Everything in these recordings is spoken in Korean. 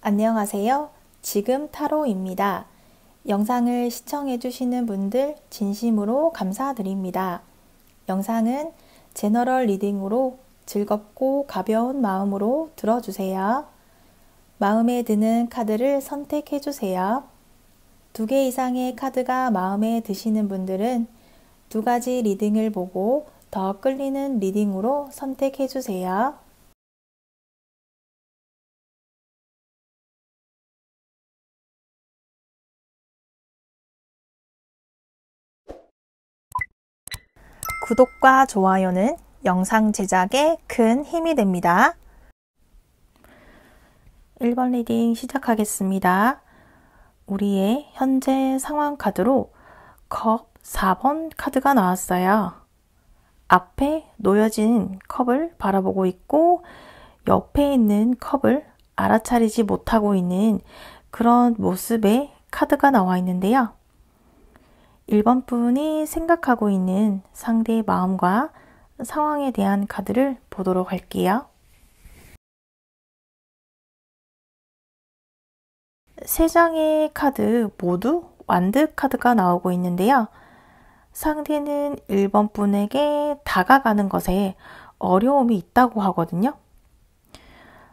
안녕하세요. 지금 타로입니다. 영상을 시청해주시는 분들 진심으로 감사드립니다. 영상은 제너럴 리딩으로 즐겁고 가벼운 마음으로 들어주세요. 마음에 드는 카드를 선택해주세요. 2개 이상의 카드가 마음에 드시는 분들은 2가지 리딩을 보고 더 끌리는 리딩으로 선택해주세요. 구독과 좋아요는 영상 제작에 큰 힘이 됩니다. 1번 리딩 시작하겠습니다. 우리의 현재 상황 카드로 컵 4번 카드가 나왔어요. 앞에 놓여진 컵을 바라보고 있고 옆에 있는 컵을 알아차리지 못하고 있는 그런 모습의 카드가 나와 있는데요. 1번 분이 생각하고 있는 상대의 마음과 상황에 대한 카드를 보도록 할게요. 3장의 카드 모두 완드 카드가 나오고 있는데요. 상대는 1번 분에게 다가가는 것에 어려움이 있다고 하거든요.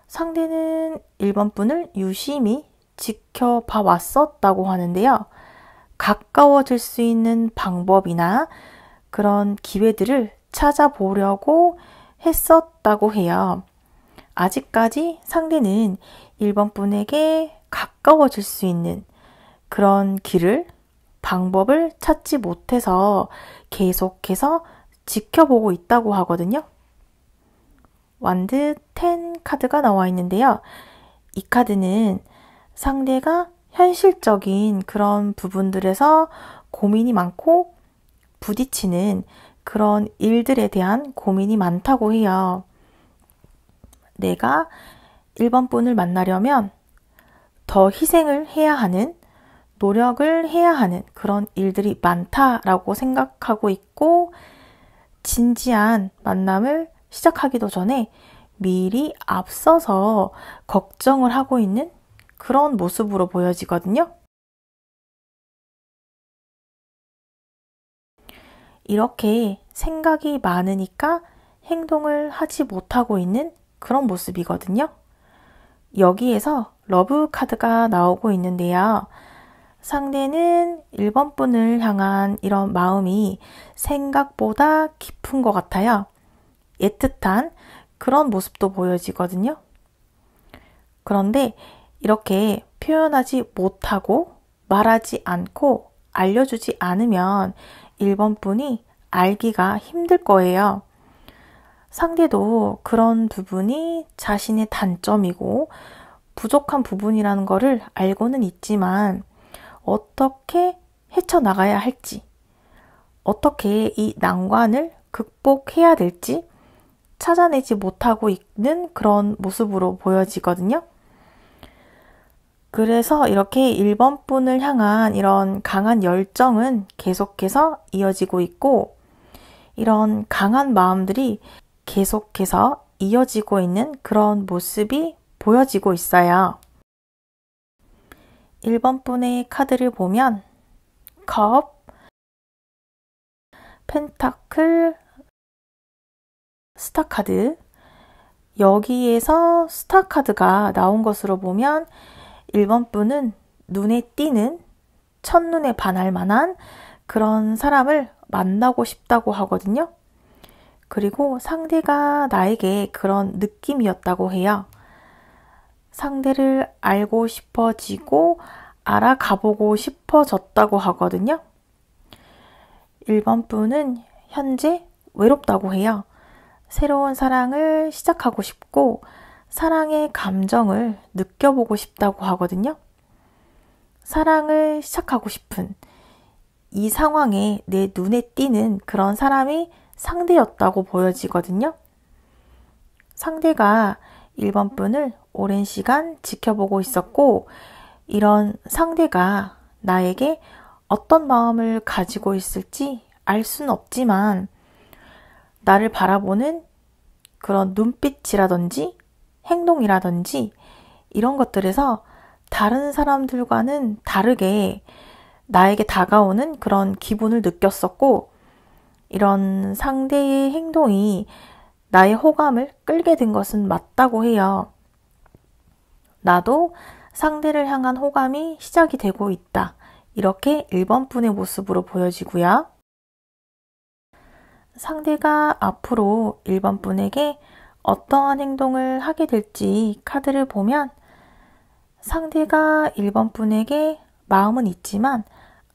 상대는 1번 분을 유심히 지켜봐 왔었다고 하는데요. 가까워질 수 있는 방법이나 그런 기회들을 찾아보려고 했었다고 해요. 아직까지 상대는 1번 분에게 가까워질 수 있는 그런 길을, 방법을 찾지 못해서 계속해서 지켜보고 있다고 하거든요. 완드 10 카드가 나와 있는데요. 이 카드는 상대가 현실적인 그런 부분들에서 고민이 많고 부딪히는 그런 일들에 대한 고민이 많다고 해요. 내가 1번 분을 만나려면 더 희생을 해야 하는, 노력을 해야 하는 그런 일들이 많다라고 생각하고 있고 진지한 만남을 시작하기도 전에 미리 앞서서 걱정을 하고 있는 그런 모습으로 보여지거든요. 이렇게 생각이 많으니까 행동을 하지 못하고 있는 그런 모습이거든요. 여기에서 러브 카드가 나오고 있는데요. 상대는 1번 분을 향한 이런 마음이 생각보다 깊은 것 같아요. 애틋한 그런 모습도 보여지거든요. 그런데 이렇게 표현하지 못하고 말하지 않고 알려주지 않으면 1번 분이 알기가 힘들 거예요. 상대도 그런 부분이 자신의 단점이고 부족한 부분이라는 거를 알고는 있지만 어떻게 헤쳐나가야 할지, 어떻게 이 난관을 극복해야 될지 찾아내지 못하고 있는 그런 모습으로 보여지거든요. 그래서 이렇게 1번 분을 향한 이런 강한 열정은 계속해서 이어지고 있고 이런 강한 마음들이 계속해서 이어지고 있는 그런 모습이 보여지고 있어요. 1번 분의 카드를 보면 컵, 펜타클, 스타 카드, 여기에서 스타 카드가 나온 것으로 보면 1번 분은 눈에 띄는, 첫눈에 반할 만한 그런 사람을 만나고 싶다고 하거든요. 그리고 상대가 나에게 그런 느낌이었다고 해요. 상대를 알고 싶어지고 알아가보고 싶어졌다고 하거든요. 1번 분은 현재 외롭다고 해요. 새로운 사랑을 시작하고 싶고 사랑의 감정을 느껴보고 싶다고 하거든요. 사랑을 시작하고 싶은 이 상황에 내 눈에 띄는 그런 사람이 상대였다고 보여지거든요. 상대가 1번 분을 오랜 시간 지켜보고 있었고 이런 상대가 나에게 어떤 마음을 가지고 있을지 알 수는 없지만 나를 바라보는 그런 눈빛이라든지 행동이라든지 이런 것들에서 다른 사람들과는 다르게 나에게 다가오는 그런 기분을 느꼈었고, 이런 상대의 행동이 나의 호감을 끌게 된 것은 맞다고 해요. 나도 상대를 향한 호감이 시작이 되고 있다. 이렇게 1번 분의 모습으로 보여지고요. 상대가 앞으로 1번 분에게 어떠한 행동을 하게 될지 카드를 보면 상대가 1번 분에게 마음은 있지만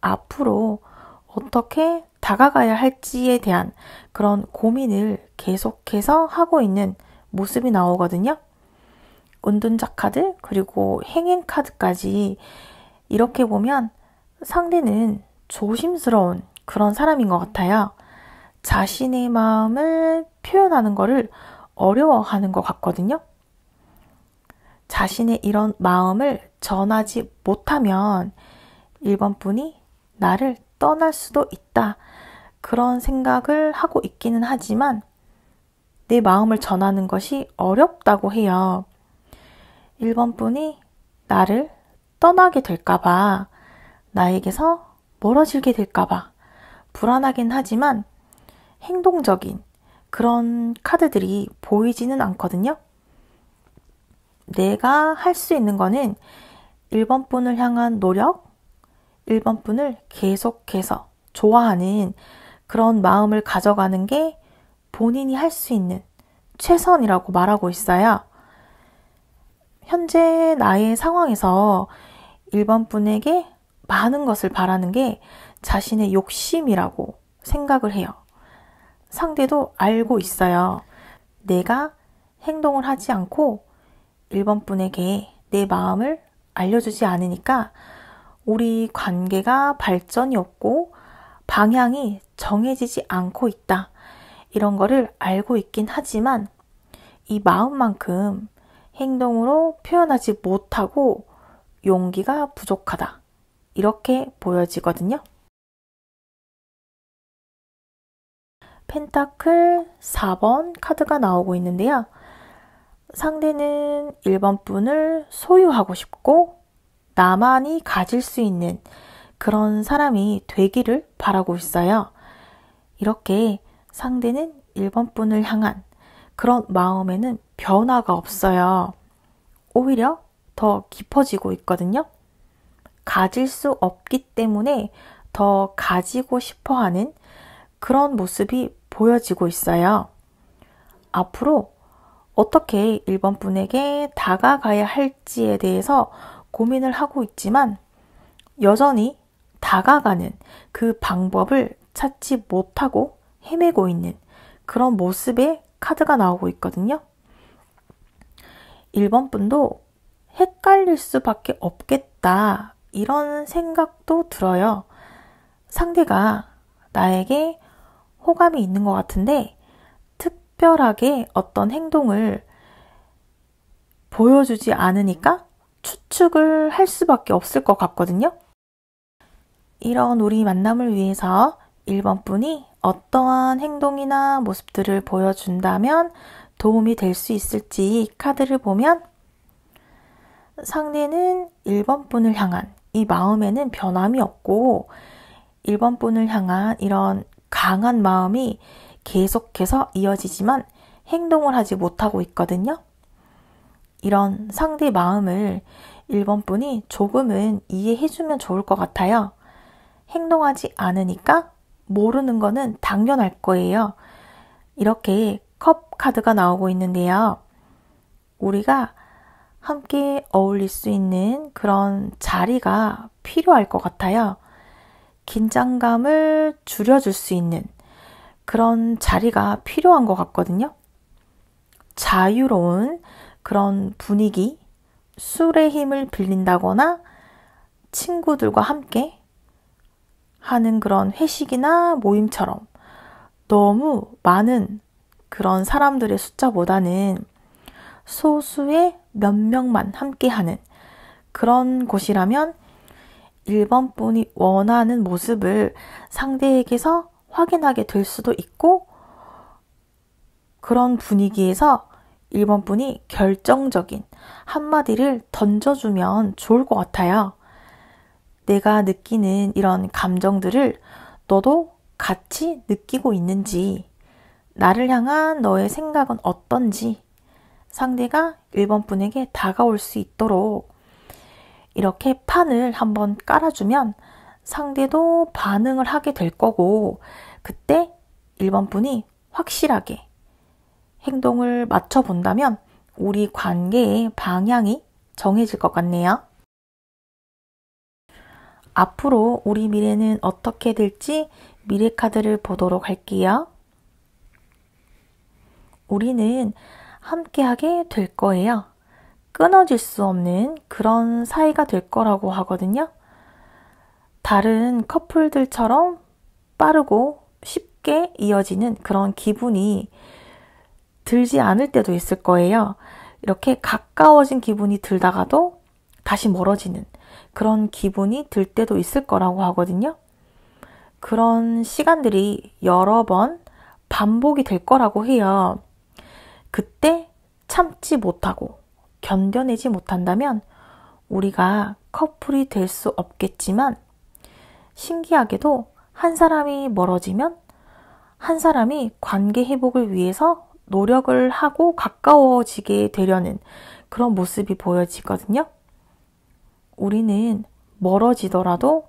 앞으로 어떻게 다가가야 할지에 대한 그런 고민을 계속해서 하고 있는 모습이 나오거든요. 은둔자 카드 그리고 행행 카드까지 이렇게 보면 상대는 조심스러운 그런 사람인 것 같아요. 자신의 마음을 표현하는 것을 어려워하는 것 같거든요. 자신의 이런 마음을 전하지 못하면 1번 분이 나를 떠날 수도 있다. 그런 생각을 하고 있기는 하지만 내 마음을 전하는 것이 어렵다고 해요. 1번 분이 나를 떠나게 될까봐, 나에게서 멀어지게 될까봐 불안하긴 하지만 행동적인 그런 카드들이 보이지는 않거든요. 내가 할 수 있는 거는 1번 분을 향한 노력, 1번 분을 계속해서 좋아하는 그런 마음을 가져가는 게 본인이 할 수 있는 최선이라고 말하고 있어요. 현재 나의 상황에서 1번 분에게 많은 것을 바라는 게 자신의 욕심이라고 생각을 해요. 상대도 알고 있어요. 내가 행동을 하지 않고 1번 분에게 내 마음을 알려주지 않으니까 우리 관계가 발전이 없고 방향이 정해지지 않고 있다. 이런 거를 알고 있긴 하지만 이 마음만큼 행동으로 표현하지 못하고 용기가 부족하다. 이렇게 보여지거든요. 펜타클 4번 카드가 나오고 있는데요. 상대는 1번 분을 소유하고 싶고 나만이 가질 수 있는 그런 사람이 되기를 바라고 있어요. 이렇게 상대는 1번 분을 향한 그런 마음에는 변화가 없어요. 오히려 더 깊어지고 있거든요. 가질 수 없기 때문에 더 가지고 싶어 하는 그런 모습이 보여지고 있어요. 앞으로 어떻게 1번 분에게 다가가야 할지에 대해서 고민을 하고 있지만 여전히 다가가는 그 방법을 찾지 못하고 헤매고 있는 그런 모습의 카드가 나오고 있거든요. 1번 분도 헷갈릴 수밖에 없겠다. 이런 생각도 들어요. 상대가 나에게 호감이 있는 것 같은데 특별하게 어떤 행동을 보여주지 않으니까 추측을 할 수밖에 없을 것 같거든요. 이런 우리 만남을 위해서 1번 분이 어떠한 행동이나 모습들을 보여준다면 도움이 될 수 있을지 카드를 보면 상대는 1번 분을 향한 이 마음에는 변함이 없고 1번 분을 향한 이런 강한 마음이 계속해서 이어지지만 행동을 하지 못하고 있거든요. 이런 상대 마음을 1번 분이 조금은 이해해주면 좋을 것 같아요. 행동하지 않으니까 모르는 거는 당연할 거예요. 이렇게 컵 카드가 나오고 있는데요. 우리가 함께 어울릴 수 있는 그런 자리가 필요할 것 같아요. 긴장감을 줄여줄 수 있는 그런 자리가 필요한 것 같거든요. 자유로운 그런 분위기, 술의 힘을 빌린다거나 친구들과 함께 하는 그런 회식이나 모임처럼 너무 많은 그런 사람들의 숫자보다는 소수의 몇 명만 함께하는 그런 곳이라면 1번 분이 원하는 모습을 상대에게서 확인하게 될 수도 있고 그런 분위기에서 1번 분이 결정적인 한마디를 던져주면 좋을 것 같아요. 내가 느끼는 이런 감정들을 너도 같이 느끼고 있는지, 나를 향한 너의 생각은 어떤지 상대가 1번 분에게 다가올 수 있도록 이렇게 판을 한번 깔아주면 상대도 반응을 하게 될 거고, 그때 1번 분이 확실하게 행동을 맞춰본다면 우리 관계의 방향이 정해질 것 같네요. 앞으로 우리 미래는 어떻게 될지 미래 카드를 보도록 할게요. 우리는 함께하게 될 거예요. 끊어질 수 없는 그런 사이가 될 거라고 하거든요. 다른 커플들처럼 빠르고 쉽게 이어지는 그런 기분이 들지 않을 때도 있을 거예요. 이렇게 가까워진 기분이 들다가도 다시 멀어지는 그런 기분이 들 때도 있을 거라고 하거든요. 그런 시간들이 여러 번 반복이 될 거라고 해요. 그때 참지 못하고 견뎌내지 못한다면 우리가 커플이 될 수 없겠지만, 신기하게도 한 사람이 멀어지면 한 사람이 관계 회복을 위해서 노력을 하고 가까워지게 되려는 그런 모습이 보여지거든요. 우리는 멀어지더라도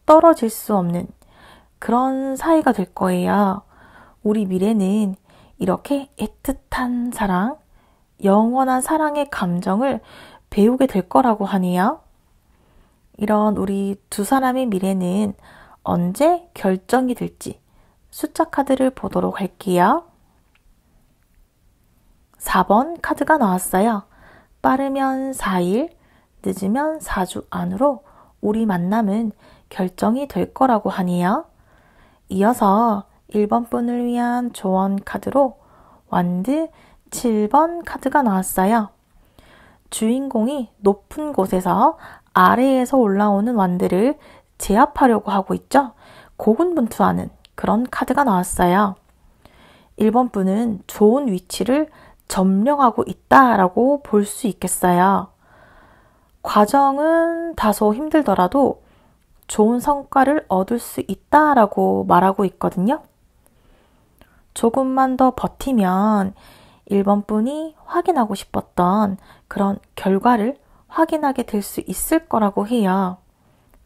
떨어질 수 없는 그런 사이가 될 거예요. 우리 미래는 이렇게 애틋한 사랑, 영원한 사랑의 감정을 배우게 될 거라고 하네요. 이런 우리 두 사람의 미래는 언제 결정이 될지 숫자 카드를 보도록 할게요. 4번 카드가 나왔어요. 빠르면 4일, 늦으면 4주 안으로 우리 만남은 결정이 될 거라고 하네요. 이어서 1번 분을 위한 조언 카드로 완드 7번 카드가 나왔어요. 주인공이 높은 곳에서 아래에서 올라오는 완드를 제압하려고 하고 있죠. 고군분투하는 그런 카드가 나왔어요. 1번 분은 좋은 위치를 점령하고 있다라고 볼 수 있겠어요. 과정은 다소 힘들더라도 좋은 성과를 얻을 수 있다라고 말하고 있거든요. 조금만 더 버티면 1번 분이 확인하고 싶었던 그런 결과를 확인하게 될 수 있을 거라고 해요.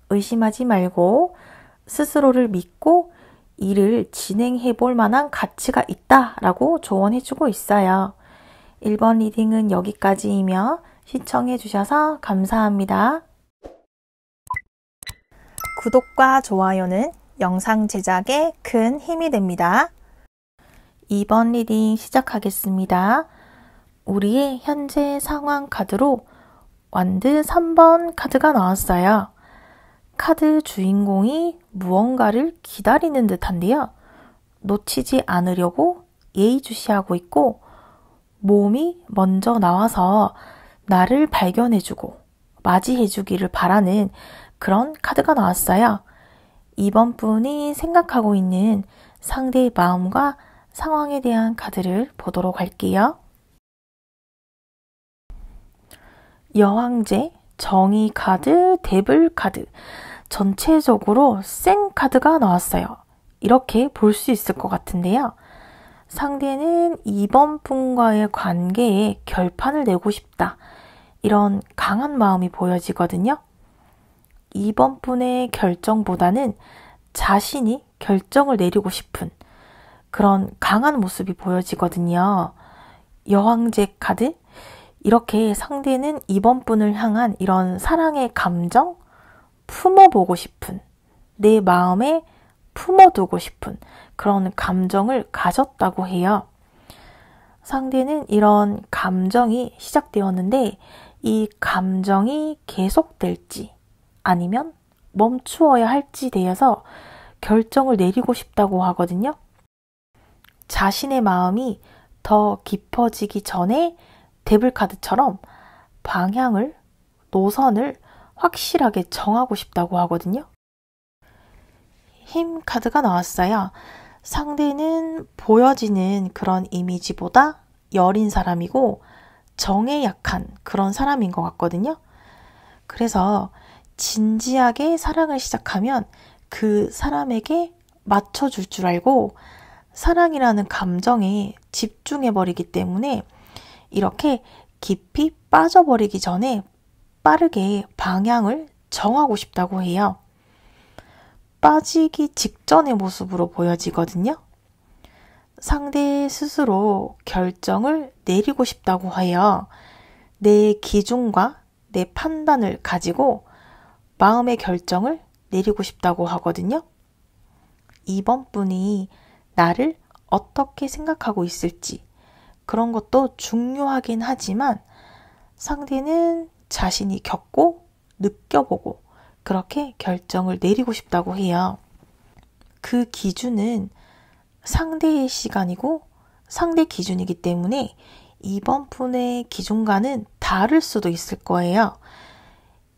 의심하지 말고 스스로를 믿고 일을 진행해 볼 만한 가치가 있다라고 조언해주고 있어요. 1번 리딩은 여기까지이며 시청해 주셔서 감사합니다. 구독과 좋아요는 영상 제작에 큰 힘이 됩니다. 2번 리딩 시작하겠습니다. 우리의 현재 상황 카드로 완드 3번 카드가 나왔어요. 카드 주인공이 무언가를 기다리는 듯한데요. 놓치지 않으려고 예의주시하고 있고, 몸이 먼저 나와서 나를 발견해주고 맞이해주기를 바라는 그런 카드가 나왔어요. 2번 분이 생각하고 있는 상대의 마음과 상황에 대한 카드를 보도록 할게요. 여왕제, 정의 카드, 데블 카드, 전체적으로 센 카드가 나왔어요. 이렇게 볼 수 있을 것 같은데요. 상대는 2번 분과의 관계에 결판을 내고 싶다. 이런 강한 마음이 보여지거든요. 2번 분의 결정보다는 자신이 결정을 내리고 싶은 그런 강한 모습이 보여지거든요. 여왕제 카드, 이렇게 상대는 2번 분을 향한 이런 사랑의 감정, 품어보고 싶은, 내 마음에 품어두고 싶은 그런 감정을 가졌다고 해요. 상대는 이런 감정이 시작되었는데 이 감정이 계속될지 아니면 멈추어야 할지 대해서 결정을 내리고 싶다고 하거든요. 자신의 마음이 더 깊어지기 전에 데블카드처럼 방향을, 노선을 확실하게 정하고 싶다고 하거든요. 힘 카드가 나왔어요. 상대는 보여지는 그런 이미지보다 여린 사람이고 정에 약한 그런 사람인 것 같거든요. 그래서 진지하게 사랑을 시작하면 그 사람에게 맞춰줄 줄 알고 사랑이라는 감정에 집중해버리기 때문에 이렇게 깊이 빠져버리기 전에 빠르게 방향을 정하고 싶다고 해요. 빠지기 직전의 모습으로 보여지거든요. 상대 스스로 결정을 내리고 싶다고 해요. 내 기준과 내 판단을 가지고 마음의 결정을 내리고 싶다고 하거든요. 2번 분이 나를 어떻게 생각하고 있을지 그런 것도 중요하긴 하지만 상대는 자신이 겪고 느껴보고 그렇게 결정을 내리고 싶다고 해요. 그 기준은 상대의 시간이고 상대 기준이기 때문에 2번 분의 기준과는 다를 수도 있을 거예요.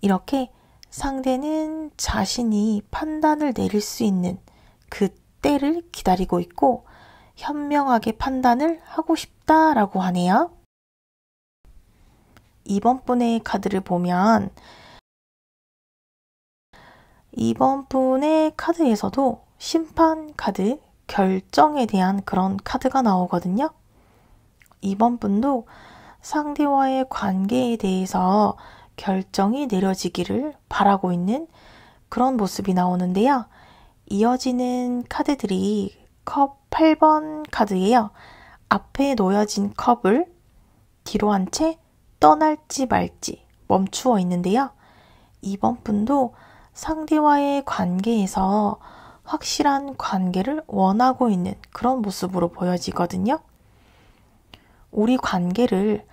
이렇게 상대는 자신이 판단을 내릴 수 있는 그 때를 기다리고 있고 현명하게 판단을 하고 싶다라고 하네요. 2번 분의 카드를 보면 2번 분의 카드에서도 심판 카드, 결정에 대한 그런 카드가 나오거든요. 2번 분도 상대와의 관계에 대해서 결정이 내려지기를 바라고 있는 그런 모습이 나오는데요. 이어지는 카드들이 컵 8번 카드예요. 앞에 놓여진 컵을 뒤로 한 채 떠날지 말지 멈추어 있는데요. 2번 분도 상대와의 관계에서 확실한 관계를 원하고 있는 그런 모습으로 보여지거든요. 우리 관계를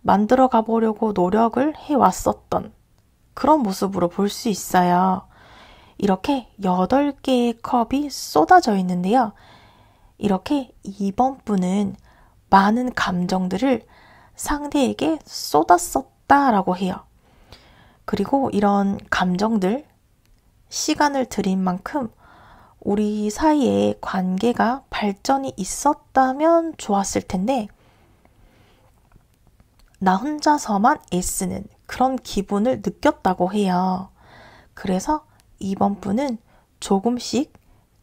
만들어 가보려고 노력을 해왔었던 그런 모습으로 볼 수 있어요. 이렇게 8개의 컵이 쏟아져 있는데요. 이렇게 2번 분은 많은 감정들을 상대에게 쏟았었다라고 해요. 그리고 이런 감정들, 시간을 들인 만큼 우리 사이에 관계가 발전이 있었다면 좋았을 텐데 나 혼자서만 애쓰는 그런 기분을 느꼈다고 해요. 그래서 2번 분은 조금씩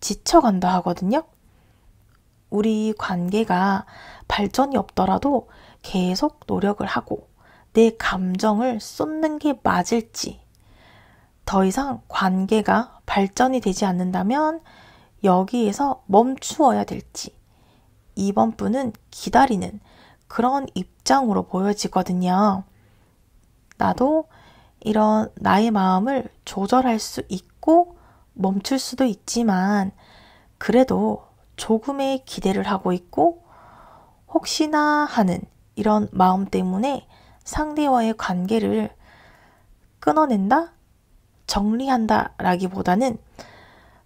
지쳐간다 하거든요. 우리 관계가 발전이 없더라도 계속 노력을 하고 내 감정을 쏟는 게 맞을지, 더 이상 관계가 발전이 되지 않는다면 여기에서 멈추어야 될지 2번 분은 기다리는 그런 입장으로 보여지거든요. 나도 이런 나의 마음을 조절할 수 있고 멈출 수도 있지만 그래도 조금의 기대를 하고 있고 혹시나 하는 이런 마음 때문에 상대와의 관계를 끊어낸다? 정리한다 라기보다는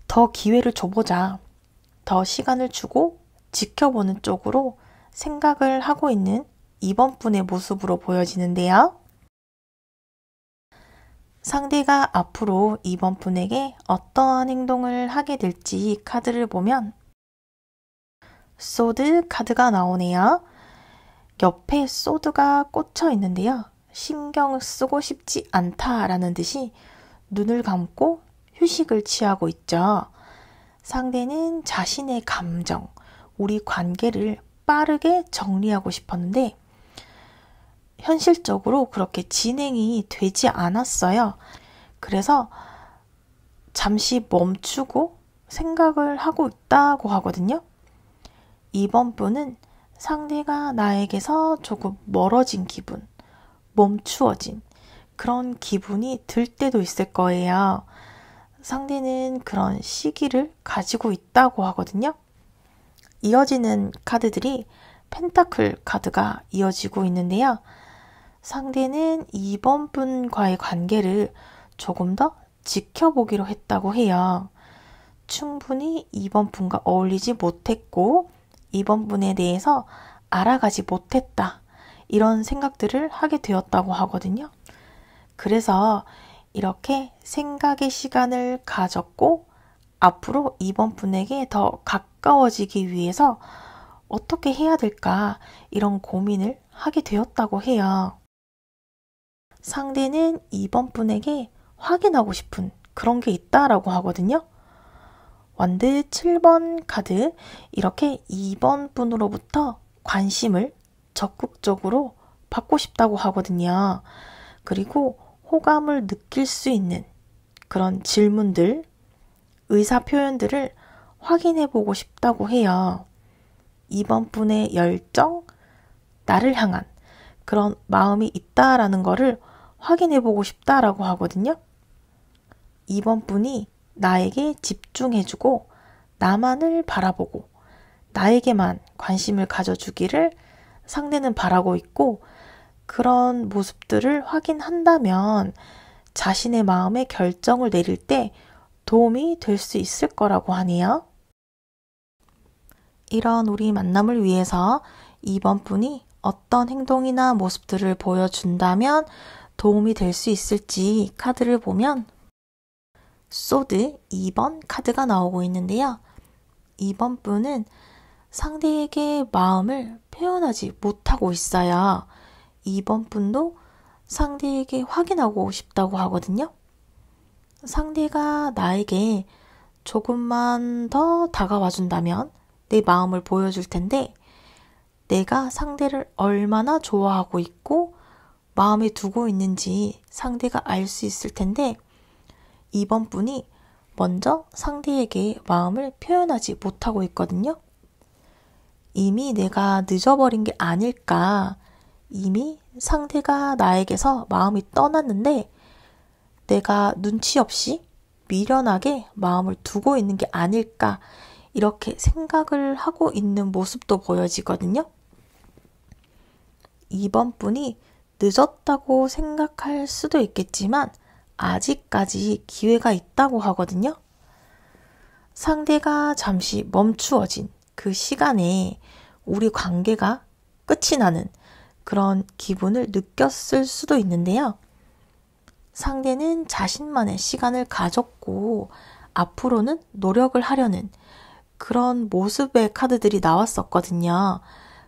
더 기회를 줘보자. 더 시간을 주고 지켜보는 쪽으로 생각을 하고 있는 2번 분의 모습으로 보여지는데요. 상대가 앞으로 2번 분에게 어떠한 행동을 하게 될지 카드를 보면 소드 카드가 나오네요. 옆에 소드가 꽂혀 있는데요. 신경을 쓰고 싶지 않다라는 듯이 눈을 감고 휴식을 취하고 있죠. 상대는 자신의 감정, 우리 관계를 빠르게 정리하고 싶었는데 현실적으로 그렇게 진행이 되지 않았어요. 그래서 잠시 멈추고 생각을 하고 있다고 하거든요. 2번 분은 상대가 나에게서 조금 멀어진 기분, 멈추어진 그런 기분이 들 때도 있을 거예요. 상대는 그런 시기를 가지고 있다고 하거든요. 이어지는 카드들이 펜타클 카드가 이어지고 있는데요. 상대는 2번 분과의 관계를 조금 더 지켜보기로 했다고 해요. 충분히 2번 분과 어울리지 못했고 2번 분에 대해서 알아가지 못했다. 이런 생각들을 하게 되었다고 하거든요. 그래서 이렇게 생각의 시간을 가졌고 앞으로 2번 분에게 더 가까워지기 위해서 어떻게 해야 될까 이런 고민을 하게 되었다고 해요. 상대는 2번 분에게 확인하고 싶은 그런 게 있다라고 하거든요. 완드 7번 카드, 이렇게 2번 분으로부터 관심을 적극적으로 받고 싶다고 하거든요. 그리고 호감을 느낄 수 있는 그런 질문들, 의사 표현들을 확인해 보고 싶다고 해요. 2번 분의 열정, 나를 향한 그런 마음이 있다라는 거를 확인해 보고 싶다라고 하거든요. 2번 분이 나에게 집중해주고 나만을 바라보고 나에게만 관심을 가져주기를 상대는 바라고 있고, 그런 모습들을 확인한다면 자신의 마음의 결정을 내릴 때 도움이 될 수 있을 거라고 하네요. 이런 우리 만남을 위해서 2번 분이 어떤 행동이나 모습들을 보여준다면 도움이 될 수 있을지 카드를 보면 소드 2번 카드가 나오고 있는데요. 2번 분은 상대에게 마음을 표현하지 못하고 있어요. 2번 분도 상대에게 확인하고 싶다고 하거든요. 상대가 나에게 조금만 더 다가와 준다면 내 마음을 보여줄 텐데, 내가 상대를 얼마나 좋아하고 있고 마음에 두고 있는지 상대가 알 수 있을 텐데, 2번 분이 먼저 상대에게 마음을 표현하지 못하고 있거든요. 이미 내가 늦어버린 게 아닐까, 이미 상대가 나에게서 마음이 떠났는데 내가 눈치 없이 미련하게 마음을 두고 있는 게 아닐까, 이렇게 생각을 하고 있는 모습도 보여지거든요. 2번 분이 늦었다고 생각할 수도 있겠지만 아직까지 기회가 있다고 하거든요. 상대가 잠시 멈추어진 그 시간에 우리 관계가 끝이 나는 그런 기분을 느꼈을 수도 있는데요. 상대는 자신만의 시간을 가졌고 앞으로는 노력을 하려는 그런 모습의 카드들이 나왔었거든요.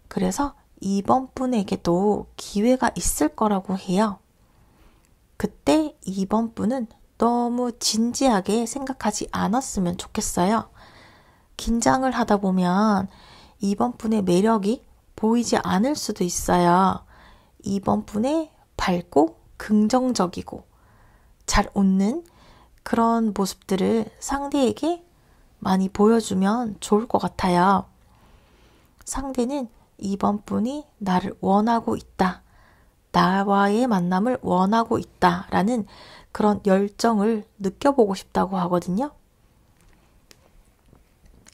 그래서 2번 분에게도 기회가 있을 거라고 해요. 그때 2번 분은 너무 진지하게 생각하지 않았으면 좋겠어요. 긴장을 하다 보면 2번 분의 매력이 보이지 않을 수도 있어요. 2번 분의 밝고 긍정적이고 잘 웃는 그런 모습들을 상대에게 많이 보여주면 좋을 것 같아요. 상대는 2번 분이 나를 원하고 있다, 나와의 만남을 원하고 있다라는 그런 열정을 느껴보고 싶다고 하거든요.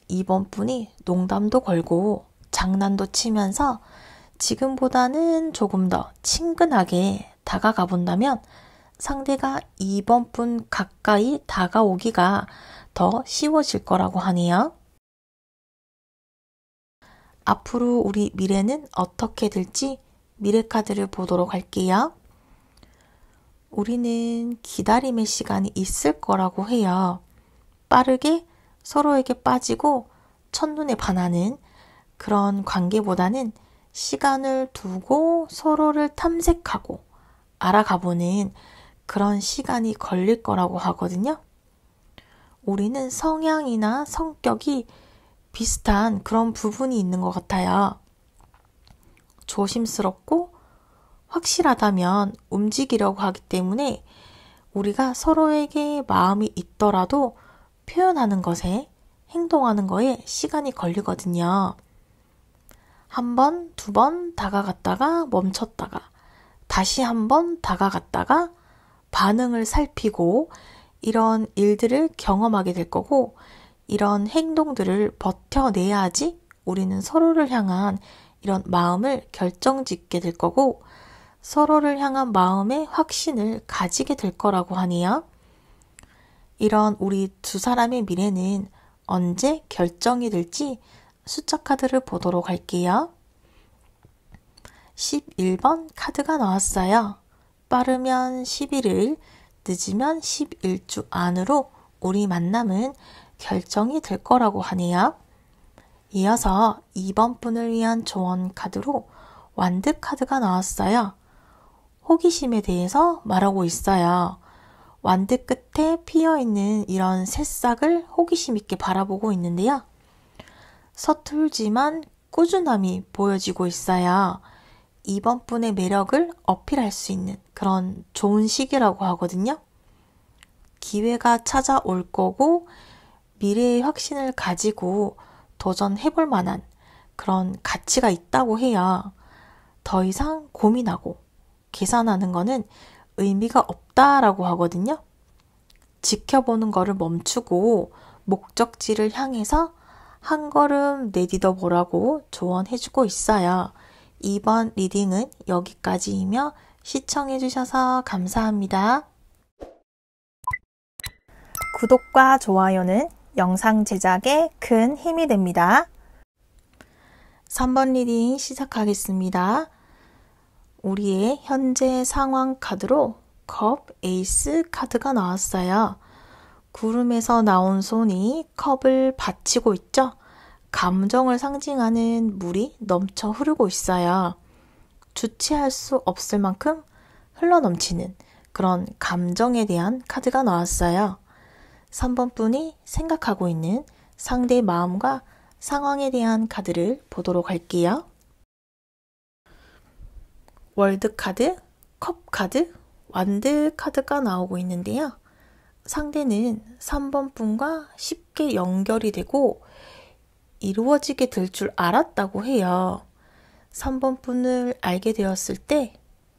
2번 분이 농담도 걸고 장난도 치면서 지금보다는 조금 더 친근하게 다가가 본다면 상대가 2번 분 가까이 다가오기가 더 쉬워질 거라고 하네요. 앞으로 우리 미래는 어떻게 될지 미래 카드를 보도록 할게요. 우리는 기다림의 시간이 있을 거라고 해요. 빠르게 서로에게 빠지고 첫눈에 반하는 그런 관계보다는 시간을 두고 서로를 탐색하고 알아가보는 그런 시간이 걸릴 거라고 하거든요. 우리는 성향이나 성격이 비슷한 그런 부분이 있는 것 같아요. 조심스럽고 확실하다면 움직이려고 하기 때문에 우리가 서로에게 마음이 있더라도 표현하는 것에, 행동하는 거에 시간이 걸리거든요. 한 번, 두 번 다가갔다가 멈췄다가 다시 한 번 다가갔다가 반응을 살피고 이런 일들을 경험하게 될 거고, 이런 행동들을 버텨내야지 우리는 서로를 향한 이런 마음을 결정짓게 될 거고 서로를 향한 마음의 확신을 가지게 될 거라고 하네요. 이런 우리 두 사람의 미래는 언제 결정이 될지 숫자 카드를 보도록 할게요. 11번 카드가 나왔어요. 빠르면 11일, 늦으면 11주 안으로 우리 만남은 결정이 될 거라고 하네요. 이어서 2번 분을 위한 조언 카드로 완드 카드가 나왔어요. 호기심에 대해서 말하고 있어요. 완드 끝에 피어있는 이런 새싹을 호기심 있게 바라보고 있는데요. 서툴지만 꾸준함이 보여지고 있어요. 2번 분의 매력을 어필할 수 있는 그런 좋은 시기라고 하거든요. 기회가 찾아올 거고 미래의 확신을 가지고 도전해볼 만한 그런 가치가 있다고 해요. 더 이상 고민하고 계산하는 거는 의미가 없다라고 하거든요. 지켜보는 거를 멈추고 목적지를 향해서 한 걸음 내디뎌 보라고 조언해주고 있어요. 이번 리딩은 여기까지이며 시청해주셔서 감사합니다. 구독과 좋아요는 영상 제작에 큰 힘이 됩니다. 3번 리딩 시작하겠습니다. 우리의 현재 상황 카드로 컵 에이스 카드가 나왔어요. 구름에서 나온 손이 컵을 받치고 있죠. 감정을 상징하는 물이 넘쳐 흐르고 있어요. 주체할 수 없을 만큼 흘러넘치는 그런 감정에 대한 카드가 나왔어요. 3번 분이 생각하고 있는 상대의 마음과 상황에 대한 카드를 보도록 할게요. 월드 카드, 컵 카드, 완드 카드가 나오고 있는데요. 상대는 3번 분과 쉽게 연결이 되고 이루어지게 될 줄 알았다고 해요. 3번 분을 알게 되었을 때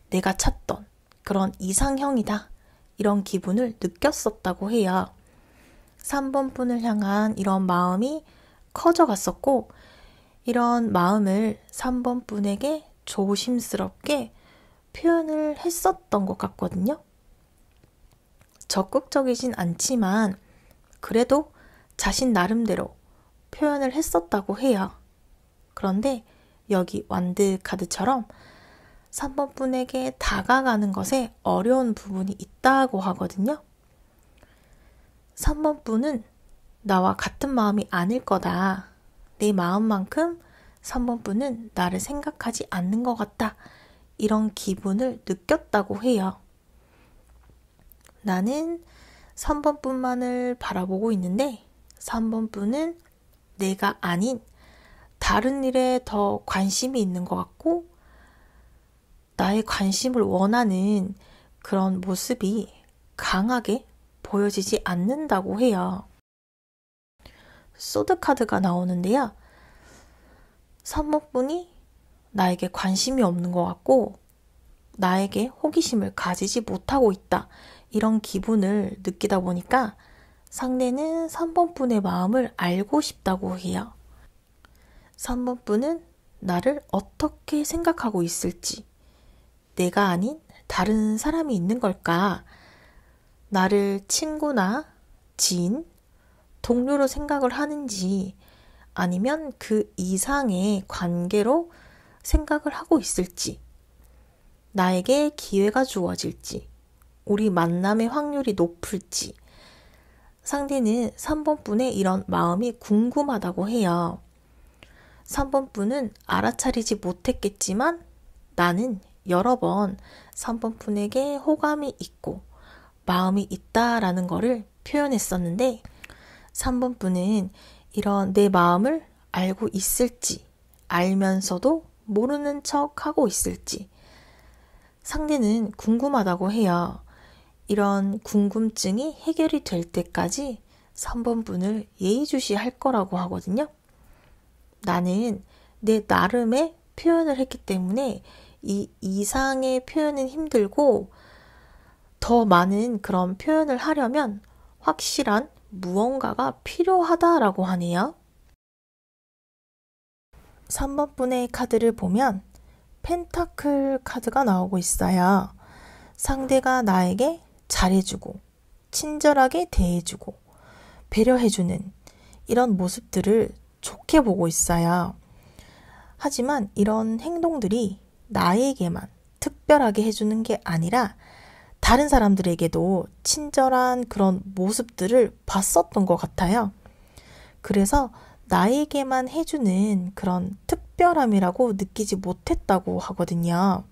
내가 찾던 그런 이상형이다. 이런 기분을 느꼈었다고 해요. 3번 분을 향한 이런 마음이 커져갔었고 이런 마음을 3번 분에게 조심스럽게 표현을 했었던 것 같거든요. 적극적이진 않지만 그래도 자신 나름대로 표현을 했었다고 해요. 그런데 여기 완드 카드처럼 3번 분에게 다가가는 것에 어려운 부분이 있다고 하거든요. 3번 분은 나와 같은 마음이 아닐 거다. 내 마음만큼 3번 분은 나를 생각하지 않는 것 같다. 이런 기분을 느꼈다고 해요. 나는 3번 분만을 바라보고 있는데 3번 분은 내가 아닌 다른 일에 더 관심이 있는 것 같고 나의 관심을 원하는 그런 모습이 강하게 보여지지 않는다고 해요. 소드 카드가 나오는데요. 3번 분이 나에게 관심이 없는 것 같고 나에게 호기심을 가지지 못하고 있다. 이런 기분을 느끼다 보니까 상대는 3번 분의 마음을 알고 싶다고 해요. 3번 분은 나를 어떻게 생각하고 있을지, 내가 아닌 다른 사람이 있는 걸까? 나를 친구나 지인, 동료로 생각을 하는지 아니면 그 이상의 관계로 생각을 하고 있을지, 나에게 기회가 주어질지, 우리 만남의 확률이 높을지, 상대는 3번 분의 이런 마음이 궁금하다고 해요. 3번 분은 알아차리지 못했겠지만 나는 여러 번 3번 분에게 호감이 있고 마음이 있다라는 거를 표현했었는데 3번 분은 이런 내 마음을 알고 있을지 알면서도 모르는 척 하고 있을지 상대는 궁금하다고 해요. 이런 궁금증이 해결이 될 때까지 3번 분을 예의주시할 거라고 하거든요. 나는 내 나름의 표현을 했기 때문에 이 이상의 표현은 힘들고 더 많은 그런 표현을 하려면 확실한 무언가가 필요하다라고 하네요. 3번 분의 카드를 보면 펜타클 카드가 나오고 있어요. 상대가 나에게 잘해주고 친절하게 대해주고 배려해주는 이런 모습들을 좋게 보고 있어요. 하지만 이런 행동들이 나에게만 특별하게 해주는 게 아니라 다른 사람들에게도 친절한 그런 모습들을 봤었던 것 같아요. 그래서 나에게만 해주는 그런 특별함이라고 느끼지 못했다고 하거든요.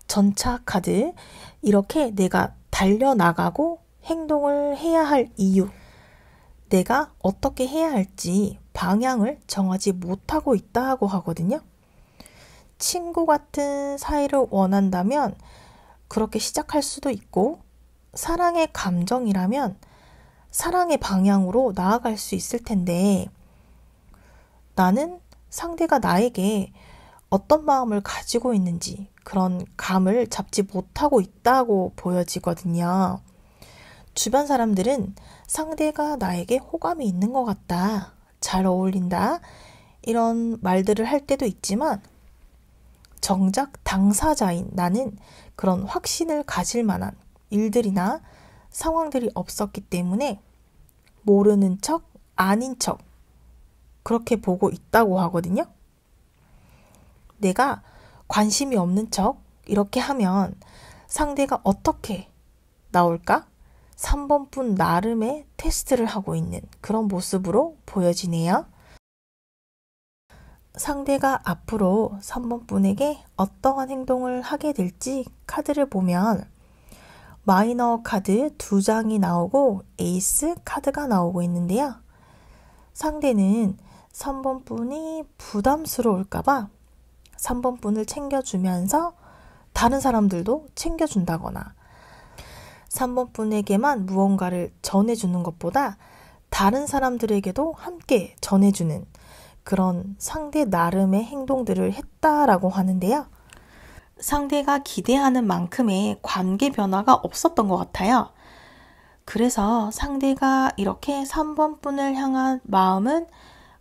전차 카드, 이렇게 내가 달려나가고 행동을 해야 할 이유, 내가 어떻게 해야 할지 방향을 정하지 못하고 있다고 하거든요. 친구 같은 사이를 원한다면 그렇게 시작할 수도 있고, 사랑의 감정이라면 사랑의 방향으로 나아갈 수 있을 텐데, 나는 상대가 나에게 어떤 마음을 가지고 있는지 그런 감을 잡지 못하고 있다고 보여지거든요. 주변 사람들은 상대가 나에게 호감이 있는 것 같다, 잘 어울린다, 이런 말들을 할 때도 있지만, 정작 당사자인 나는 그런 확신을 가질 만한 일들이나 상황들이 없었기 때문에 모르는 척, 아닌 척, 그렇게 보고 있다고 하거든요. 내가 관심이 없는 척 이렇게 하면 상대가 어떻게 나올까? 3번뿐 나름의 테스트를 하고 있는 그런 모습으로 보여지네요. 상대가 앞으로 3번뿐에게 어떠한 행동을 하게 될지 카드를 보면 마이너 카드 2장이 나오고 에이스 카드가 나오고 있는데요. 상대는 3번뿐이 부담스러울까봐 3번뿐을 챙겨주면서 다른 사람들도 챙겨준다거나, 3번뿐에게만 무언가를 전해주는 것보다 다른 사람들에게도 함께 전해주는 그런 상대 나름의 행동들을 했다라고 하는데요. 상대가 기대하는 만큼의 관계 변화가 없었던 것 같아요. 그래서 상대가 이렇게 3번뿐을 향한 마음은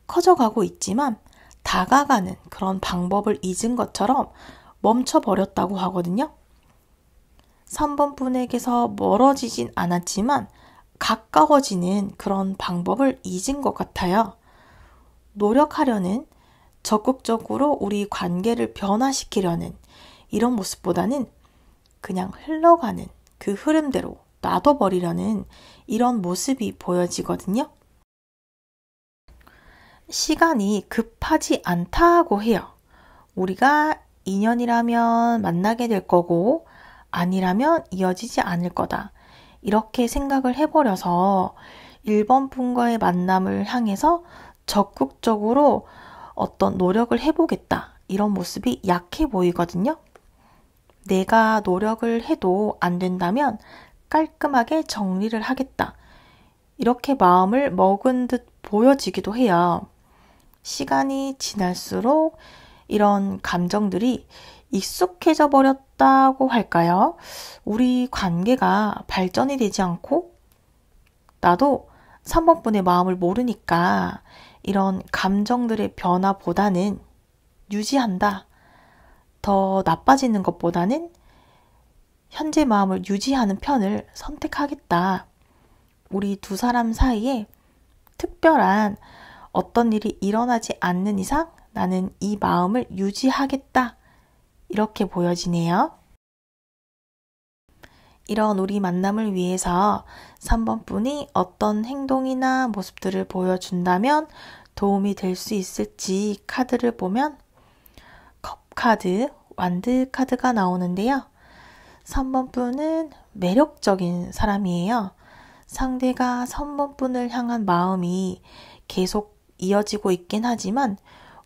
커져가고 있지만 다가가는 그런 방법을 잊은 것처럼 멈춰버렸다고 하거든요. 3번뿐에게서 멀어지진 않았지만 가까워지는 그런 방법을 잊은 것 같아요. 노력하려는, 적극적으로 우리 관계를 변화시키려는 이런 모습보다는 그냥 흘러가는 그 흐름대로 놔둬버리려는 이런 모습이 보여지거든요. 시간이 급하지 않다고 해요. 우리가 인연이라면 만나게 될 거고 아니라면 이어지지 않을 거다, 이렇게 생각을 해버려서 1번 분과의 만남을 향해서 적극적으로 어떤 노력을 해보겠다, 이런 모습이 약해 보이거든요. 내가 노력을 해도 안 된다면 깔끔하게 정리를 하겠다, 이렇게 마음을 먹은 듯 보여지기도 해요. 시간이 지날수록 이런 감정들이 익숙해져 버렸다고 할까요? 우리 관계가 발전이 되지 않고, 나도 3번뿐의 마음을 모르니까 이런 감정들의 변화보다는 유지한다, 더 나빠지는 것보다는 현재 마음을 유지하는 편을 선택하겠다, 우리 두 사람 사이에 특별한 어떤 일이 일어나지 않는 이상 나는 이 마음을 유지하겠다, 이렇게 보여지네요. 이런 우리 만남을 위해서 3번뿐이 어떤 행동이나 모습들을 보여준다면 도움이 될 수 있을지 카드를 보면 컵 카드, 완드 카드가 나오는데요. 3번뿐은 매력적인 사람이에요. 상대가 3번뿐을 향한 마음이 계속 이어지고 있긴 하지만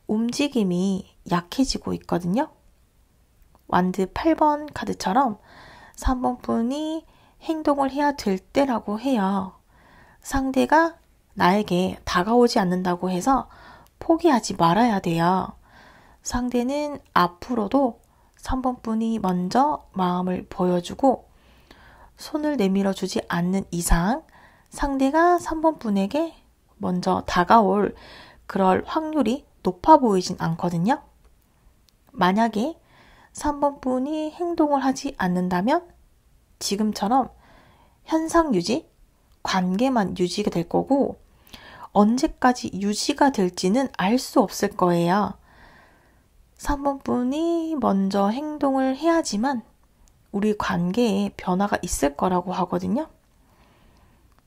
움직임이 약해지고 있거든요. 완드 8번 카드처럼 3번뿐이 행동을 해야 될 때라고 해요. 상대가 나에게 다가오지 않는다고 해서 포기하지 말아야 돼요. 상대는 앞으로도 3번뿐이 먼저 마음을 보여주고 손을 내밀어 주지 않는 이상 상대가 3번뿐에게 먼저 다가올 그럴 확률이 높아 보이진 않거든요. 만약에 3번뿐이 행동을 하지 않는다면 지금처럼 현상 유지, 관계만 유지가 될 거고 언제까지 유지가 될지는 알 수 없을 거예요. 3번뿐이 먼저 행동을 해야지만 우리 관계에 변화가 있을 거라고 하거든요.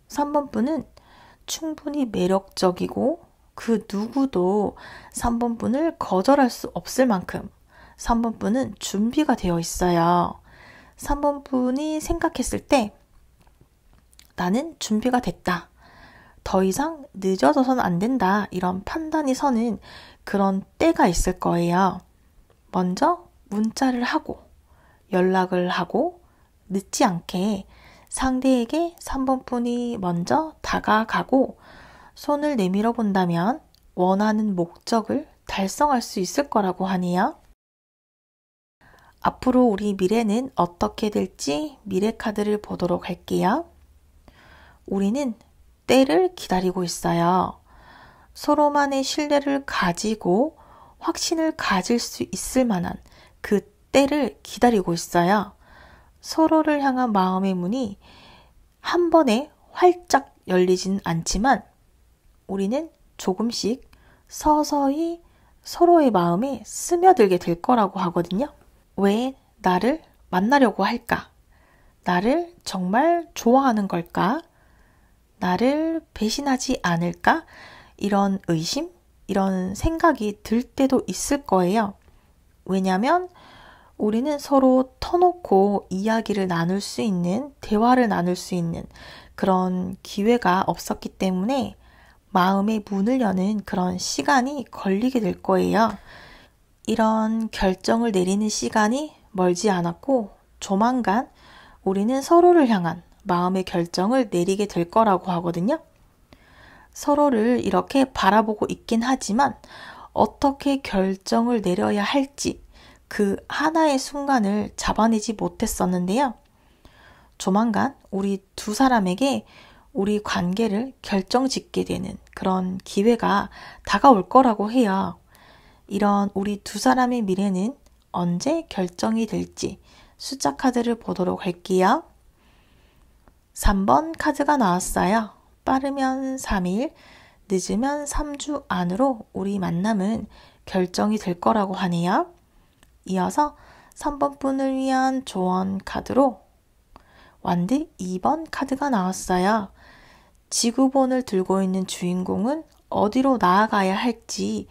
3번뿐은 충분히 매력적이고 그 누구도 3번 분을 거절할 수 없을 만큼 3번 분은 준비가 되어 있어요. 3번 분이 생각했을 때 나는 준비가 됐다. 더 이상 늦어져선 안 된다. 이런 판단이 서는 그런 때가 있을 거예요. 먼저 문자를 하고 연락을 하고 늦지 않게 상대에게 3번 분이 먼저 다가가고 손을 내밀어 본다면 원하는 목적을 달성할 수 있을 거라고 하네요. 앞으로 우리 미래는 어떻게 될지 미래 카드를 보도록 할게요. 우리는 때를 기다리고 있어요. 서로만의 신뢰를 가지고 확신을 가질 수 있을 만한 그 때를 기다리고 있어요. 서로를 향한 마음의 문이 한 번에 활짝 열리진 않지만 우리는 조금씩 서서히 서로의 마음에 스며들게 될 거라고 하거든요. 왜 나를 만나려고 할까? 나를 정말 좋아하는 걸까? 나를 배신하지 않을까? 이런 의심, 이런 생각이 들 때도 있을 거예요. 왜냐하면 우리는 서로 터놓고 이야기를 나눌 수 있는, 대화를 나눌 수 있는 그런 기회가 없었기 때문에 마음의 문을 여는 그런 시간이 걸리게 될 거예요. 이런 결정을 내리는 시간이 멀지 않았고 조만간 우리는 서로를 향한 마음의 결정을 내리게 될 거라고 하거든요. 서로를 이렇게 바라보고 있긴 하지만 어떻게 결정을 내려야 할지 그 하나의 순간을 잡아내지 못했었는데요. 조만간 우리 두 사람에게 우리 관계를 결정짓게 되는 그런 기회가 다가올 거라고 해요. 이런 우리 두 사람의 미래는 언제 결정이 될지 숫자 카드를 보도록 할게요. 3번 카드가 나왔어요. 빠르면 3일, 늦으면 3주 안으로 우리 만남은 결정이 될 거라고 하네요. 이어서 3번 분을 위한 조언 카드로 완드 2번 카드가 나왔어요. 지구본을 들고 있는 주인공은 어디로 나아가야 할지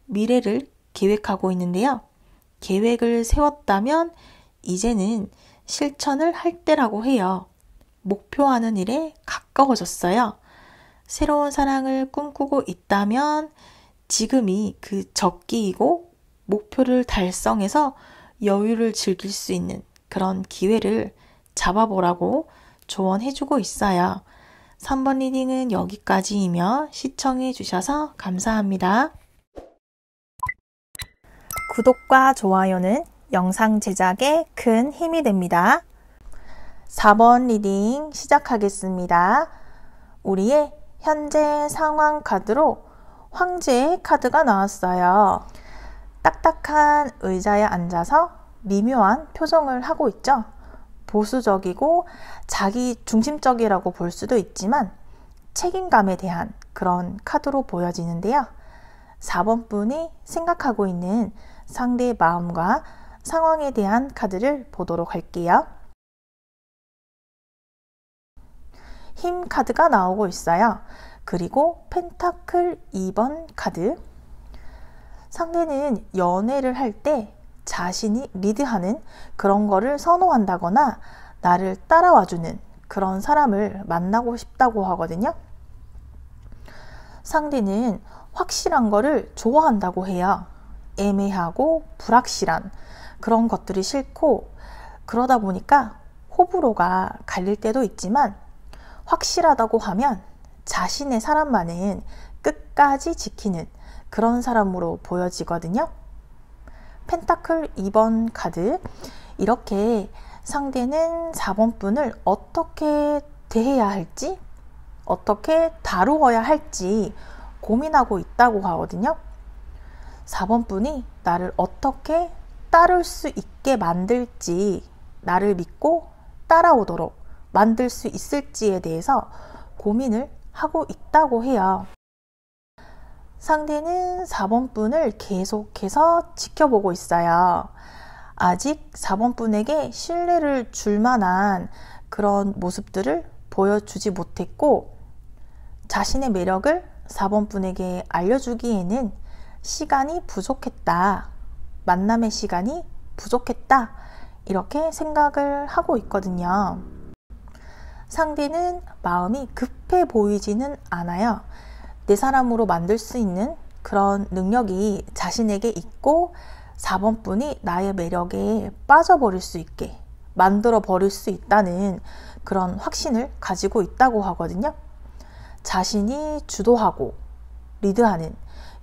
미래를 계획하고 있는데요. 계획을 세웠다면 이제는 실천을 할 때라고 해요. 목표하는 일에 가까워졌어요. 새로운 사랑을 꿈꾸고 있다면 지금이 그 적기이고 목표를 달성해서 여유를 즐길 수 있는 그런 기회를 잡아보라고 조언해주고 있어요. 3번 리딩은 여기까지이며 시청해 주셔서 감사합니다. 구독과 좋아요는 영상 제작에 큰 힘이 됩니다. 4번 리딩 시작하겠습니다. 우리의 현재 상황 카드로 황제의 카드가 나왔어요. 딱딱한 의자에 앉아서 미묘한 표정을 하고 있죠. 보수적이고 자기 중심적이라고 볼 수도 있지만 책임감에 대한 그런 카드로 보여지는데요. 4번 분이 생각하고 있는 상대의 마음과 상황에 대한 카드를 보도록 할게요. 힘 카드가 나오고 있어요. 그리고 펜타클 2번 카드. 상대는 연애를 할 때 자신이 리드하는 그런 거를 선호한다거나 나를 따라와주는 그런 사람을 만나고 싶다고 하거든요. 상대는 확실한 거를 좋아한다고 해요. 애매하고 불확실한 그런 것들이 싫고 그러다 보니까 호불호가 갈릴 때도 있지만 확실하다고 하면 자신의 사람만은 끝까지 지키는 그런 사람으로 보여지거든요. 펜타클 2번 카드. 이렇게 상대는 4번 분을 어떻게 대해야 할지, 어떻게 다루어야 할지 고민하고 있다고 하거든요. 4번 분이 나를 어떻게 따를 수 있게 만들지, 나를 믿고 따라오도록 만들 수 있을지에 대해서 고민을 하고 있다고 해요. 상대는 4번 분을 계속해서 지켜보고 있어요. 아직 4번 분에게 신뢰를 줄 만한 그런 모습들을 보여주지 못했고 자신의 매력을 4번 분에게 알려주기에는 시간이 부족했다. 만남의 시간이 부족했다. 이렇게 생각을 하고 있거든요. 상대는 마음이 급해 보이지는 않아요. 내 사람으로 만들 수 있는 그런 능력이 자신에게 있고 4번 분이 나의 매력에 빠져버릴 수 있게 만들어 버릴 수 있다는 그런 확신을 가지고 있다고 하거든요. 자신이 주도하고 리드하는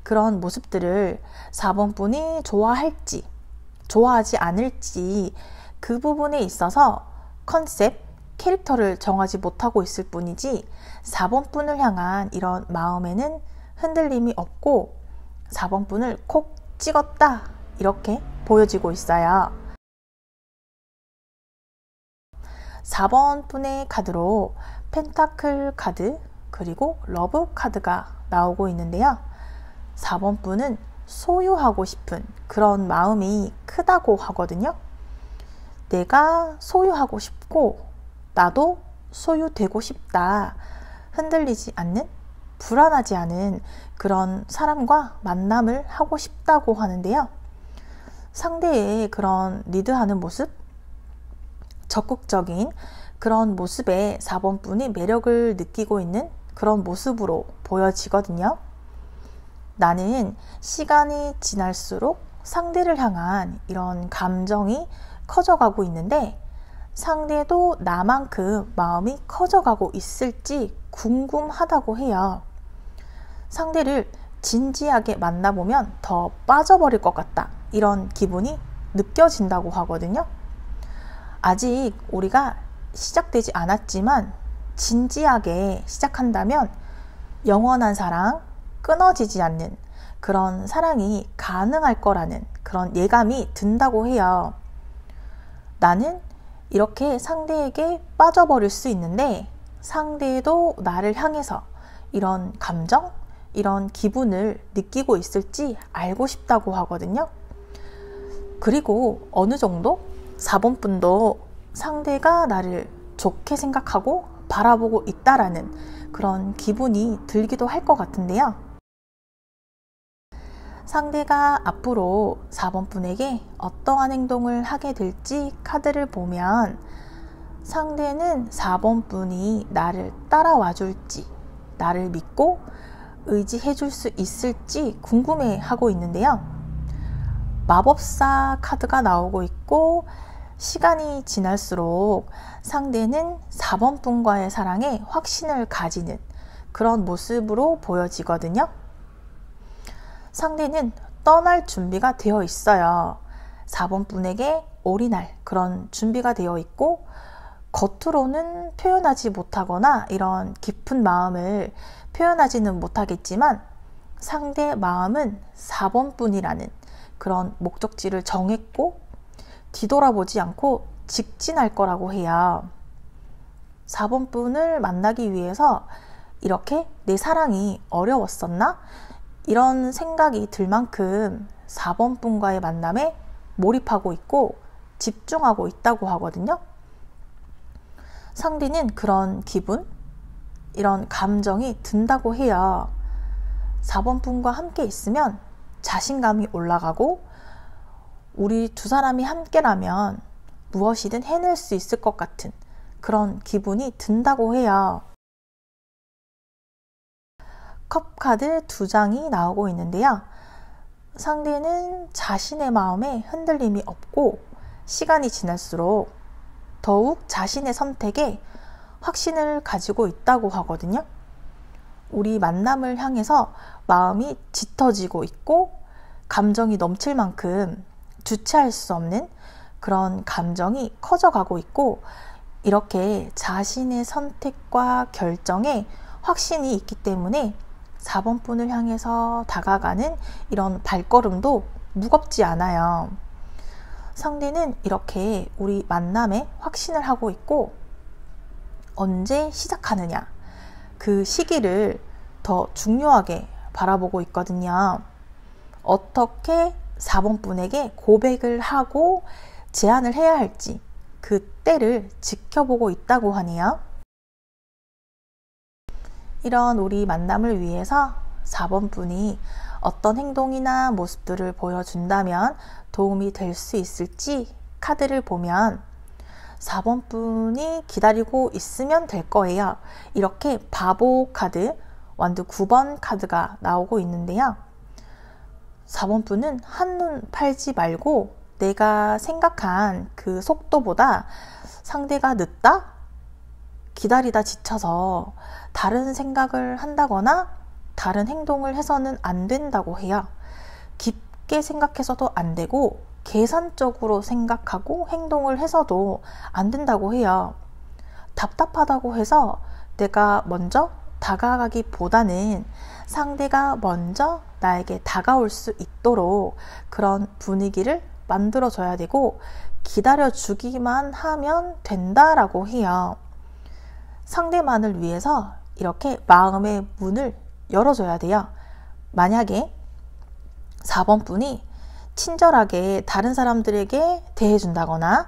그런 모습들을 4번 분이 좋아할지 좋아하지 않을지 그 부분에 있어서 컨셉, 캐릭터를 정하지 못하고 있을 뿐이지 4번 분을 향한 이런 마음에는 흔들림이 없고 4번 분을 콕 찍었다 이렇게 보여지고 있어요. 4번 분의 카드로 펜타클 카드 그리고 러브 카드가 나오고 있는데요. 4번 분은 소유하고 싶은 그런 마음이 크다고 하거든요. 내가 소유하고 싶고 나도 소유되고 싶다. 흔들리지 않는, 불안하지 않은 그런 사람과 만남을 하고 싶다고 하는데요. 상대의 그런 리드하는 모습, 적극적인 그런 모습에 4번 분이 매력을 느끼고 있는 그런 모습으로 보여지거든요. 나는 시간이 지날수록 상대를 향한 이런 감정이 커져가고 있는데 상대도 나만큼 마음이 커져가고 있을지 궁금하다고 해요. 상대를 진지하게 만나보면 더 빠져버릴 것 같다. 이런 기분이 느껴진다고 하거든요. 아직 우리가 시작되지 않았지만 진지하게 시작한다면 영원한 사랑, 끊어지지 않는 그런 사랑이 가능할 거라는 그런 예감이 든다고 해요. 나는 이렇게 상대에게 빠져버릴 수 있는데 상대도 나를 향해서 이런 감정, 이런 기분을 느끼고 있을지 알고 싶다고 하거든요. 그리고 어느 정도 4번 분도 상대가 나를 좋게 생각하고 바라보고 있다라는 그런 기분이 들기도 할 것 같은데요. 상대가 앞으로 4번 분에게 어떠한 행동을 하게 될지 카드를 보면 상대는 4번 분이 나를 따라와 줄지, 나를 믿고 의지해 줄 수 있을지 궁금해 하고 있는데요. 마법사 카드가 나오고 있고 시간이 지날수록 상대는 4번 분과의 사랑에 확신을 가지는 그런 모습으로 보여지거든요. 상대는 떠날 준비가 되어 있어요. 4번 분에게 올인할 그런 준비가 되어 있고 겉으로는 표현하지 못하거나 이런 깊은 마음을 표현하지는 못하겠지만 상대 마음은 4번 분이라는 그런 목적지를 정했고 뒤돌아보지 않고 직진할 거라고 해요. 4번 분을 만나기 위해서 이렇게 내 사랑이 어려웠었나? 이런 생각이 들 만큼 4번 분과의 만남에 몰입하고 있고 집중하고 있다고 하거든요. 상대는 그런 기분, 이런 감정이 든다고 해요. 4번 분과 함께 있으면 자신감이 올라가고 우리 두 사람이 함께라면 무엇이든 해낼 수 있을 것 같은 그런 기분이 든다고 해요. 컵 카드 2장이 나오고 있는데요. 상대는 자신의 마음에 흔들림이 없고 시간이 지날수록 더욱 자신의 선택에 확신을 가지고 있다고 하거든요. 우리 만남을 향해서 마음이 짙어지고 있고 감정이 넘칠 만큼 주체할 수 없는 그런 감정이 커져가고 있고 이렇게 자신의 선택과 결정에 확신이 있기 때문에 4번 분을 향해서 다가가는 이런 발걸음도 무겁지 않아요. 상대는 이렇게 우리 만남에 확신을 하고 있고 언제 시작하느냐 그 시기를 더 중요하게 바라보고 있거든요. 어떻게 4번 분에게 고백을 하고 제안을 해야 할지 그 때를 지켜보고 있다고 하네요. 이런 우리 만남을 위해서 4번 분이 어떤 행동이나 모습들을 보여준다면 도움이 될 수 있을지 카드를 보면 4번 분이 기다리고 있으면 될 거예요. 이렇게 바보 카드, 완두 9번 카드가 나오고 있는데요. 4번 분은 한눈 팔지 말고 내가 생각한 그 속도보다 상대가 늦다? 기다리다 지쳐서 다른 생각을 한다거나 다른 행동을 해서는 안 된다고 해요. 깊게 생각해서도 안 되고 계산적으로 생각하고 행동을 해서도 안 된다고 해요. 답답하다고 해서 내가 먼저 다가가기보다는 상대가 먼저 나에게 다가올 수 있도록 그런 분위기를 만들어줘야 되고 기다려주기만 하면 된다라고 해요. 상대만을 위해서 이렇게 마음의 문을 열어줘야 돼요. 만약에 4번 분이 친절하게 다른 사람들에게 대해준다거나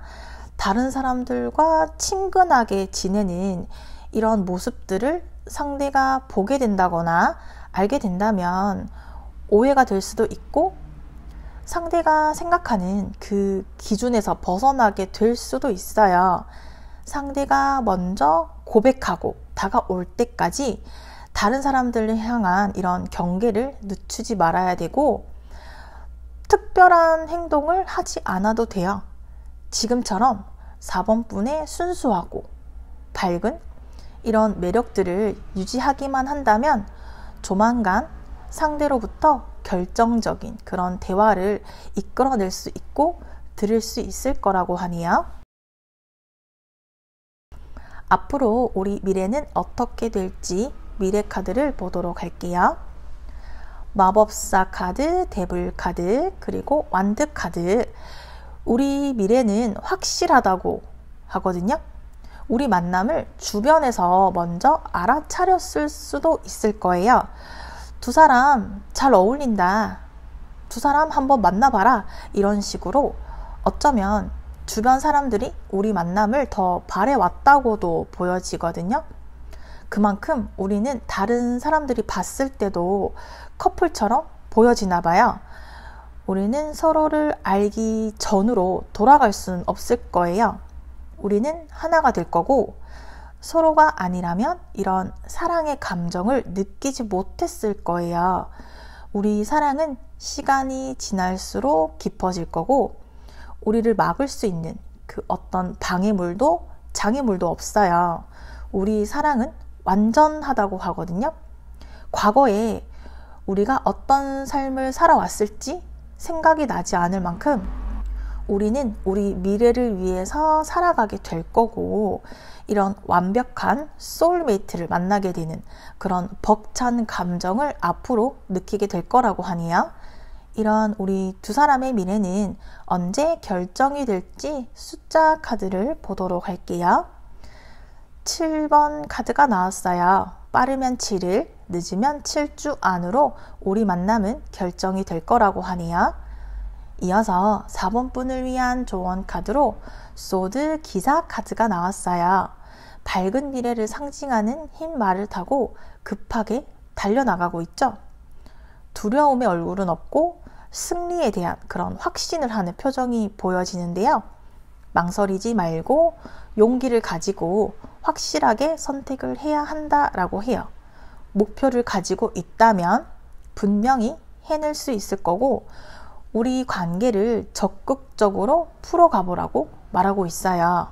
다른 사람들과 친근하게 지내는 이런 모습들을 상대가 보게 된다거나 알게 된다면 오해가 될 수도 있고 상대가 생각하는 그 기준에서 벗어나게 될 수도 있어요. 상대가 먼저 고백하고 다가올 때까지 다른 사람들을 향한 이런 경계를 늦추지 말아야 되고 특별한 행동을 하지 않아도 돼요. 지금처럼 4번 분의 순수하고 밝은 이런 매력들을 유지하기만 한다면 조만간 상대로부터 결정적인 그런 대화를 이끌어낼 수 있고 들을 수 있을 거라고 하네요. 앞으로 우리 미래는 어떻게 될지 미래 카드를 보도록 할게요. 마법사 카드, 데블 카드, 그리고 완드 카드. 우리 미래는 확실하다고 하거든요. 우리 만남을 주변에서 먼저 알아차렸을 수도 있을 거예요. 두 사람 잘 어울린다. 두 사람 한번 만나봐라. 이런 식으로 어쩌면 주변 사람들이 우리 만남을 더 바래왔다고도 보여지거든요. 그만큼 우리는 다른 사람들이 봤을 때도 커플처럼 보여지나 봐요. 우리는 서로를 알기 전으로 돌아갈 수는 없을 거예요. 우리는 하나가 될 거고 서로가 아니라면 이런 사랑의 감정을 느끼지 못했을 거예요. 우리 사랑은 시간이 지날수록 깊어질 거고 우리를 막을 수 있는 그 어떤 방해물도 장애물도 없어요. 우리 사랑은 완전하다고 하거든요. 과거에 우리가 어떤 삶을 살아왔을지 생각이 나지 않을 만큼 우리는 우리 미래를 위해서 살아가게 될 거고 이런 완벽한 소울메이트를 만나게 되는 그런 벅찬 감정을 앞으로 느끼게 될 거라고 하네요. 이런 우리 두 사람의 미래는 언제 결정이 될지 숫자 카드를 보도록 할게요. 7번 카드가 나왔어요. 빠르면 7일, 늦으면 7주 안으로 우리 만남은 결정이 될 거라고 하네요. 이어서 4번 분을 위한 조언 카드로 소드 기사 카드가 나왔어요. 밝은 미래를 상징하는 흰 말을 타고 급하게 달려나가고 있죠. 두려움의 얼굴은 없고 승리에 대한 그런 확신을 하는 표정이 보여지는데요. 망설이지 말고 용기를 가지고 확실하게 선택을 해야 한다라고 해요. 목표를 가지고 있다면 분명히 해낼 수 있을 거고 우리 관계를 적극적으로 풀어가보라고 말하고 있어요.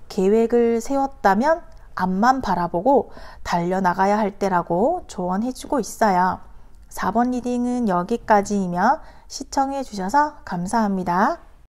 계획을 세웠다면 앞만 바라보고 달려나가야 할 때라고 조언해주고 있어요. 4번 리딩은 여기까지이며 시청해 주셔서 감사합니다.